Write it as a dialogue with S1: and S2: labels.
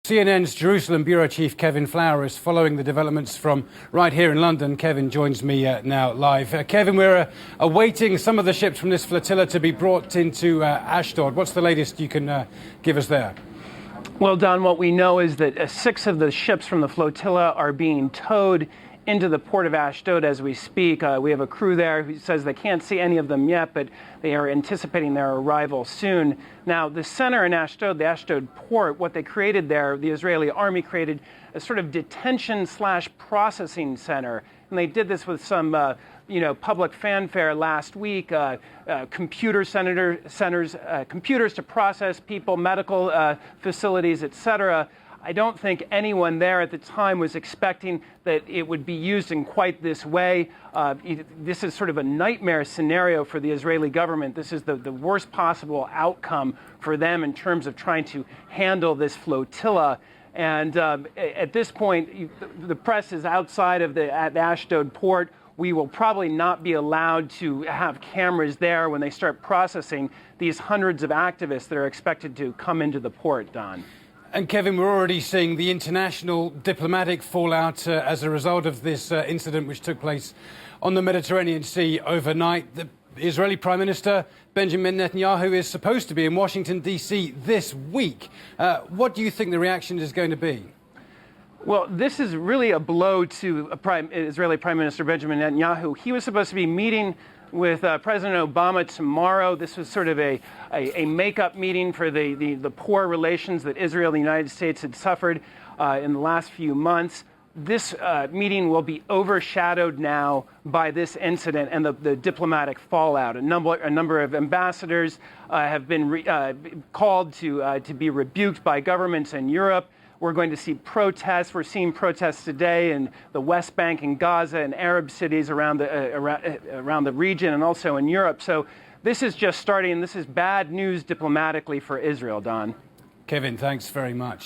S1: CNN's Jerusalem Bureau Chief Kevin Flower is following the developments from right here in London. Kevin joins me now live. Kevin, we're awaiting some of the ships from this flotilla to be brought into Ashdod. What's the latest you can give us there?
S2: Well, Don, what we know is that 6 of the ships from the flotilla are being towed into the port of Ashdod as we speak. We have a crew there who says they can't see any of them yet, but they are anticipating their arrival soon. Now, the center in Ashdod, the Ashdod port, what they created there, the Israeli army created a sort of detention/processing center. And they did this with some public fanfare last week, computers to process people, medical facilities, etc. I don't think anyone there at the time was expecting that it would be used in quite this way. This is sort of a nightmare scenario for the Israeli government. This is the worst possible outcome for them in terms of trying to handle this flotilla. And at this point, the press is outside of the Ashdod port. We will probably not be allowed to have cameras there when they start processing these hundreds of activists that are expected to come into the port, Don.
S1: And Kevin, we're already seeing the international diplomatic fallout as a result of this incident which took place on the Mediterranean Sea overnight. The Israeli Prime Minister Benjamin Netanyahu is supposed to be in Washington, D.C. this week. What do you think the reaction is going to be?
S2: Well, this is really a blow to Israeli Prime Minister Benjamin Netanyahu. He was supposed to be meeting with President Obama tomorrow. This was sort of a make-up meeting for the poor relations that Israel and the United States had suffered in the last few months. This meeting will be overshadowed now by this incident and the diplomatic fallout. A number of ambassadors have been called to be rebuked by governments in Europe. We're going to see protests. We're seeing protests today in the West Bank and Gaza and Arab cities around the region and also in Europe. So this is just starting. This is bad news diplomatically for Israel, Don.
S1: Kevin, thanks very much.